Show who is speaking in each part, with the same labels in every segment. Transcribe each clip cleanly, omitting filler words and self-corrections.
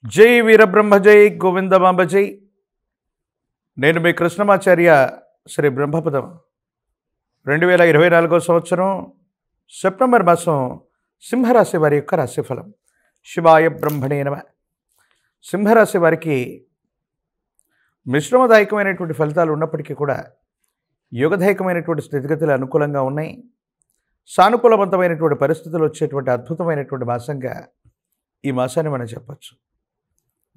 Speaker 1: జై వీరబ్రహ్మ జై గోవిందమాంబ జై. నేను మీ కృష్ణమాచార్య శ్రీ బ్రహ్మపదం. 2024 సంవత్సరం సెప్టెంబర్ మాసం సింహరాశి వారి యొక్క రాశిఫలం. శివాయ బ్రహ్మణే నమః. సింహరాశి వారికి మిశ్రమదాయకమైనటువంటి ఫలితాలు ఉన్నప్పటికీ కూడా యోగదాయకమైనటువంటి స్థితిగతులు అనుకూలంగా ఉన్నాయి. సానుకూలవంతమైనటువంటి పరిస్థితులు వచ్చేటువంటి అద్భుతమైనటువంటి మాసంగా ఈ మాసాన్ని మనం చెప్పచ్చు.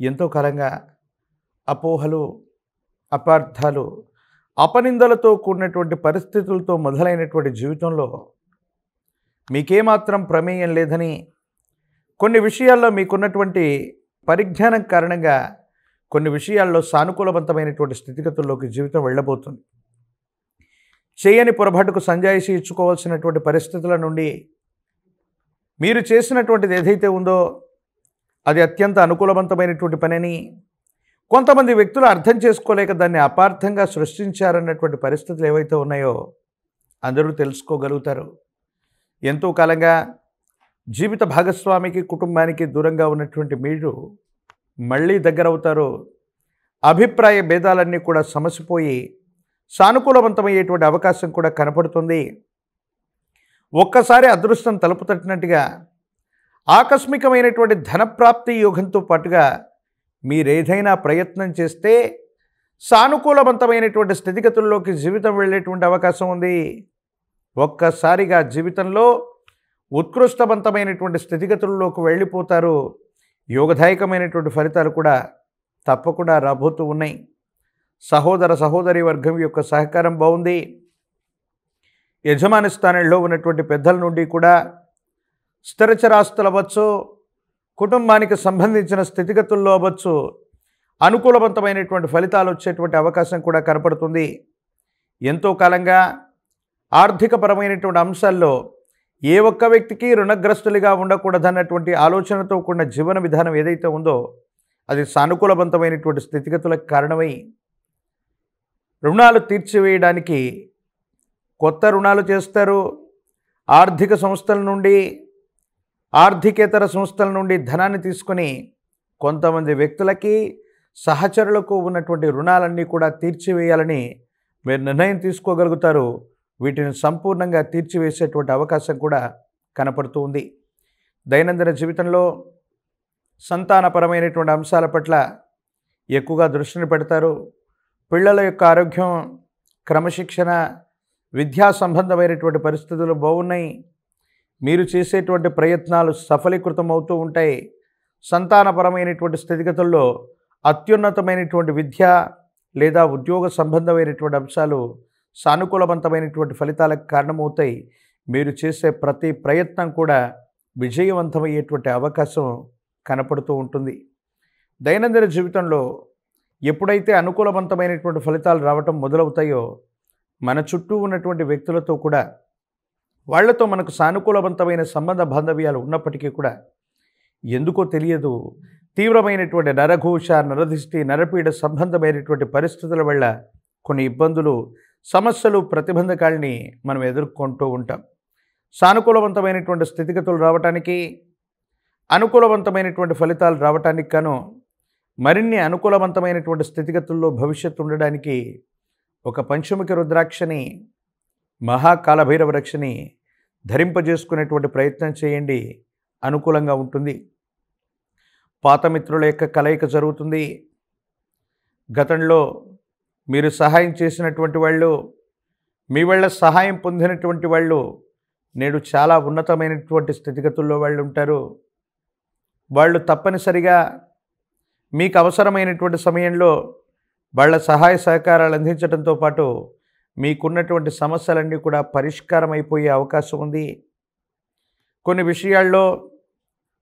Speaker 1: ఎంతో కాలంగా అపోహలు, అపార్థాలు, అపనిందలతో కూడినటువంటి పరిస్థితులతో మొదలైనటువంటి జీవితంలో మీకేమాత్రం ప్రమేయం లేదని, కొన్ని విషయాల్లో మీకున్నటువంటి పరిజ్ఞానం కారణంగా కొన్ని విషయాల్లో సానుకూలవంతమైనటువంటి స్థితిగతుల్లోకి జీవితం వెళ్ళబోతుంది. చేయని పొరపాటుకు సంజాయిషి ఇచ్చుకోవాల్సినటువంటి పరిస్థితుల నుండి మీరు చేసినటువంటిది ఏదైతే ఉందో అది అత్యంత అనుకూలవంతమైనటువంటి పనిని కొంతమంది వ్యక్తులు అర్థం చేసుకోలేక దాన్ని అపార్థంగా సృష్టించారన్నటువంటి పరిస్థితులు ఏవైతే ఉన్నాయో అందరూ తెలుసుకోగలుగుతారు. ఎంతో కాలంగా జీవిత భాగస్వామికి, కుటుంబానికి దూరంగా ఉన్నటువంటి మీరు మళ్ళీ దగ్గరవుతారు. అభిప్రాయ భేదాలన్నీ కూడా సమసిపోయి సానుకూలవంతమయ్యేటువంటి అవకాశం కూడా కనపడుతుంది. ఒక్కసారి అదృష్టం తలుపు తట్టినట్టుగా ఆకస్మికమైనటువంటి ధనప్రాప్తి యోగంతో పాటుగా మీరేదైనా ప్రయత్నం చేస్తే సానుకూలవంతమైనటువంటి స్థితిగతుల్లోకి జీవితం వెళ్ళేటువంటి అవకాశం ఉంది. ఒక్కసారిగా జీవితంలో ఉత్కృష్టవంతమైనటువంటి స్థితిగతుల్లోకి వెళ్ళిపోతారు. యోగదాయకమైనటువంటి ఫలితాలు కూడా తప్పకుండా రాబోతూ ఉన్నాయి. సహోదర సహోదరి వర్గం యొక్క సహకారం బాగుంది. యజమాని స్థానంలో ఉన్నటువంటి పెద్దల నుండి కూడా స్థిరచరాస్తులు అవ్వచ్చు, కుటుంబానికి సంబంధించిన స్థితిగతుల్లో అవ్వచ్చు, అనుకూలవంతమైనటువంటి ఫలితాలు వచ్చేటువంటి అవకాశం కూడా కనపడుతుంది. ఎంతో కాలంగా ఆర్థికపరమైనటువంటి అంశాల్లో ఏ ఒక్క వ్యక్తికి రుణగ్రస్తులుగా ఉండకూడదన్నటువంటి ఆలోచనతో కూడిన జీవన విధానం ఏదైతే ఉందో అది సానుకూలవంతమైనటువంటి స్థితిగతులకు కారణమై రుణాలు తీర్చివేయడానికి కొత్త రుణాలు చేస్తారు. ఆర్థిక సంస్థల నుండి, ఆర్థికేతర సంస్థల నుండి ధనాన్ని తీసుకొని కొంతమంది వ్యక్తులకి, సహచరులకు ఉన్నటువంటి రుణాలన్నీ కూడా తీర్చివేయాలని మీరు నిర్ణయం తీసుకోగలుగుతారు. వీటిని సంపూర్ణంగా తీర్చివేసేటువంటి అవకాశం కూడా కనపడుతూ ఉంది. దైనందిన జీవితంలో సంతానపరమైనటువంటి అంశాల పట్ల ఎక్కువగా దృష్టిని పెడతారు. పిల్లల యొక్క ఆరోగ్యం, క్రమశిక్షణ, విద్యా సంబంధమైనటువంటి పరిస్థితులు బాగున్నాయి. మీరు చేసేటువంటి ప్రయత్నాలు సఫలీకృతం అవుతూ ఉంటాయి. సంతానపరమైనటువంటి స్థితిగతుల్లో అత్యున్నతమైనటువంటి విద్య లేదా ఉద్యోగ సంబంధమైనటువంటి అంశాలు సానుకూలవంతమైనటువంటి ఫలితాలకు కారణమవుతాయి. మీరు చేసే ప్రతి ప్రయత్నం కూడా విజయవంతమయ్యేటువంటి అవకాశం కనపడుతూ ఉంటుంది. దైనందిన జీవితంలో ఎప్పుడైతే అనుకూలవంతమైనటువంటి ఫలితాలు రావటం మొదలవుతాయో మన చుట్టూ ఉన్నటువంటి వ్యక్తులతో కూడా వాళ్లతో మనకు సానుకూలవంతమైన సంబంధ బాంధవ్యాలు ఉన్నప్పటికీ కూడా ఎందుకో తెలియదు తీవ్రమైనటువంటి నరఘోష, నరదిష్టి, నరపీడ సంబంధమైనటువంటి పరిస్థితుల వల్ల కొన్ని ఇబ్బందులు, సమస్యలు, ప్రతిబంధకాలని మనం ఎదుర్కొంటూ ఉంటాం. సానుకూలవంతమైనటువంటి స్థితిగతులు రావటానికి, అనుకూలవంతమైనటువంటి ఫలితాలు రావటానికి గాను మరిన్ని అనుకూలవంతమైనటువంటి స్థితిగతుల్లో భవిష్యత్తు ఉండడానికి ఒక పంచముఖి రుద్రాక్షని, మహాకాలభైరవ రక్షని ధరింపజేసుకునేటువంటి ప్రయత్నం చేయండి. అనుకూలంగా ఉంటుంది. పాత మిత్రుల యొక్క కలయిక జరుగుతుంది. గతంలో మీరు సహాయం చేసినటువంటి వాళ్ళు, మీ వల్ల సహాయం పొందినటువంటి వాళ్ళు నేడు చాలా ఉన్నతమైనటువంటి స్థితిగతుల్లో వాళ్ళు ఉంటారు. వాళ్ళు తప్పనిసరిగా మీకు అవసరమైనటువంటి సమయంలో వాళ్ళ సహాయ సహకారాలు అందించడంతో పాటు మీకున్నటువంటి సమస్యలన్నీ కూడా పరిష్కారం అయిపోయే అవకాశం ఉంది. కొన్ని విషయాల్లో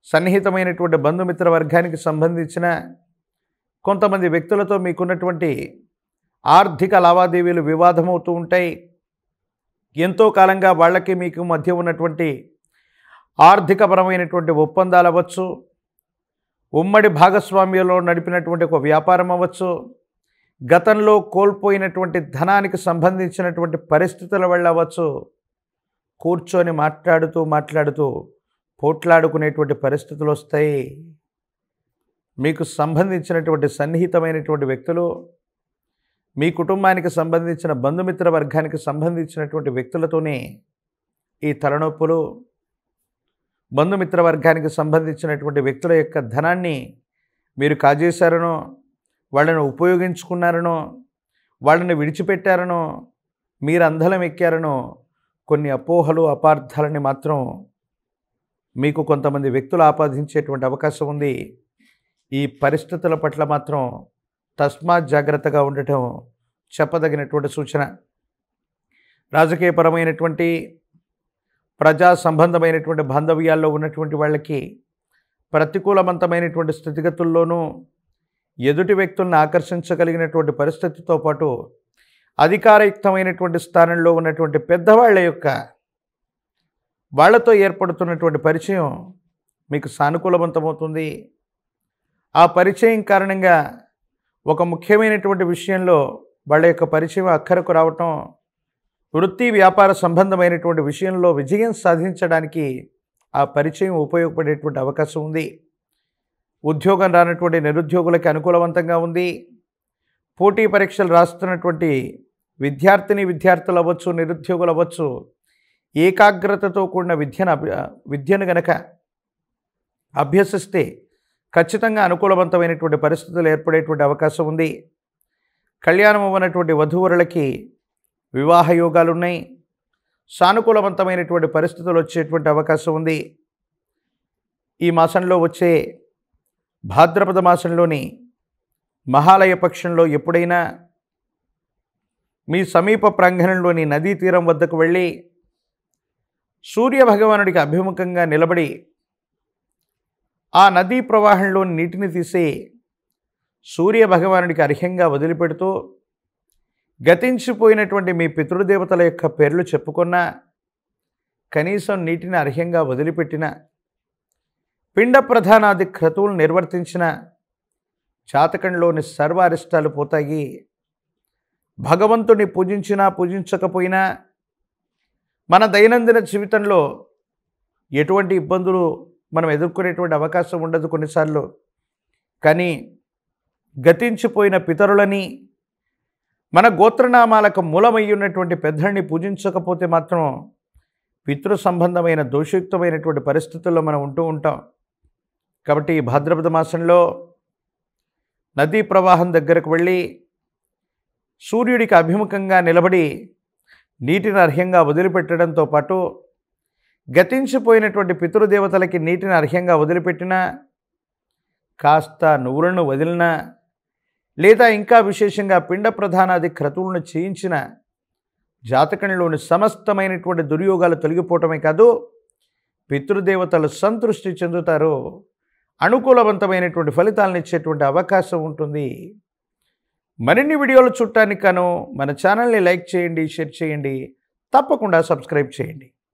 Speaker 1: సన్నిహితమైనటువంటి బంధుమిత్ర వర్గానికి సంబంధించిన కొంతమంది వ్యక్తులతో మీకున్నటువంటి ఆర్థిక లావాదేవీలు వివాదమవుతూ ఉంటాయి. ఎంతో కాలంగా వాళ్ళకి మీకు మధ్య ఉన్నటువంటి ఆర్థికపరమైనటువంటి ఒప్పందాలు అవ్వచ్చు, ఉమ్మడి భాగస్వామ్యంలో నడిపినటువంటి ఒక వ్యాపారం అవ్వచ్చు, గతంలో కోల్పోయినటువంటి ధనానికి సంబంధించినటువంటి పరిస్థితుల వల్ల అవ్వచ్చు, కూర్చొని మాట్లాడుతూ పోట్లాడుకునేటువంటి పరిస్థితులు వస్తాయి. మీకు సంబంధించినటువంటి సన్నిహితమైనటువంటి వ్యక్తులు, మీ కుటుంబానికి సంబంధించిన బంధుమిత్ర వర్గానికి సంబంధించినటువంటి వ్యక్తులతోనే ఈ తలనొప్పులు, బంధుమిత్ర వర్గానికి సంబంధించినటువంటి వ్యక్తుల యొక్క ధనాన్ని మీరు కాజేశారనో, వాళ్ళని ఉపయోగించుకున్నారనో, వాళ్ళని విడిచిపెట్టారనో, మీరు అందలం ఎక్కారనో కొన్ని అపోహలు, అపార్థాలని మాత్రం మీకు కొంతమంది వ్యక్తులు ఆపాదించేటువంటి అవకాశం ఉంది. ఈ పరిస్థితుల పట్ల మాత్రం తస్మాత్ జాగ్రత్తగా ఉండటం చెప్పదగినటువంటి సూచన. రాజకీయపరమైనటువంటి, ప్రజా సంబంధమైనటువంటి బాంధవ్యాల్లో ఉన్నటువంటి వాళ్ళకి ప్రతికూలవంతమైనటువంటి స్థితిగతుల్లోనూ ఎదుటి వ్యక్తులను ఆకర్షించగలిగినటువంటి పరిస్థితితో పాటు అధికారయుక్తమైనటువంటి స్థానంలో ఉన్నటువంటి పెద్దవాళ్ళ యొక్క వాళ్లతో ఏర్పడుతున్నటువంటి పరిచయం మీకు సానుకూలవంతమవుతుంది. ఆ పరిచయం కారణంగా ఒక ముఖ్యమైనటువంటి విషయంలో వాళ్ళ యొక్క పరిచయం అక్కరకు రావటం, వృత్తి వ్యాపార సంబంధమైనటువంటి విషయంలో విజయం సాధించడానికి ఆ పరిచయం ఉపయోగపడేటువంటి అవకాశం ఉంది. ఉద్యోగం రానటువంటి నిరుద్యోగులకి అనుకూలవంతంగా ఉంది. పోటీ పరీక్షలు రాస్తున్నటువంటి విద్యార్థులు అవ్వచ్చు, నిరుద్యోగులు అవ్వచ్చు, ఏకాగ్రతతో కూడిన విద్యను గనక అభ్యసిస్తే ఖచ్చితంగా అనుకూలవంతమైనటువంటి పరిస్థితులు ఏర్పడేటువంటి అవకాశం ఉంది. కళ్యాణం అవ్వనటువంటి వధూవరులకి వివాహ యోగాలు ఉన్నాయి. సానుకూలవంతమైనటువంటి పరిస్థితులు వచ్చేటువంటి అవకాశం ఉంది. ఈ మాసంలో వచ్చే భాద్రపద మాసంలోని మహాలయ పక్షంలో ఎప్పుడైనా మీ సమీప ప్రాంగణంలోని నదీ తీరం వద్దకు వెళ్ళి సూర్యభగవానుడికి అభిముఖంగా నిలబడి ఆ నదీ ప్రవాహంలోని నీటిని తీసి సూర్యభగవానుడికి అర్ఘ్యంగా వదిలిపెడుతూ గతించిపోయినటువంటి మీ పితృదేవతల యొక్క పేర్లు చెప్పుకున్నా, కనీసం నీటిని అర్ఘ్యంగా వదిలిపెట్టిన, పిండ ప్రధానాది క్రతువులు నిర్వర్తించిన జాతకంలోని సర్వ అరిష్టాలు పోతాయి. భగవంతుని పూజించినా పూజించకపోయినా మన దైనందిన జీవితంలో ఎటువంటి ఇబ్బందులు మనం ఎదుర్కొనేటువంటి అవకాశం ఉండదు కొన్నిసార్లు. కానీ గతించిపోయిన పితరులని, మన గోత్రనామాలకు మూలమై ఉన్నటువంటి పెద్దల్ని పూజించకపోతే మాత్రం పితృ సంబంధమైన దోషయుక్తమైనటువంటి పరిస్థితుల్లో మనం ఉంటూ ఉంటాం. కాబట్టి ఈ భాద్రపద మాసంలో నదీ ప్రవాహం దగ్గరకు వెళ్ళి సూర్యుడికి అభిముఖంగా నిలబడి నీటిని అర్ఘ్యంగా వదిలిపెట్టడంతో పాటు గతించిపోయినటువంటి పితృదేవతలకి నీటిని అర్ఘ్యంగా వదిలిపెట్టినా, కాస్త నువ్వులను వదిలినా, లేదా ఇంకా విశేషంగా పిండ ప్రధానాది క్రతువులను చేయించిన జాతకంలోని సమస్తమైనటువంటి దుర్యోగాలు తొలగిపోవటమే కాదు, పితృదేవతలు సంతృష్టి చెందుతారు. అనుకూలవంతమైనటువంటి ఫలితాలను ఇచ్చేటువంటి అవకాశం ఉంటుంది. మరిన్ని వీడియోలు చూడటానికి గాను మన ఛానల్ని లైక్ చేయండి, షేర్ చేయండి, తప్పకుండా సబ్స్క్రైబ్ చేయండి.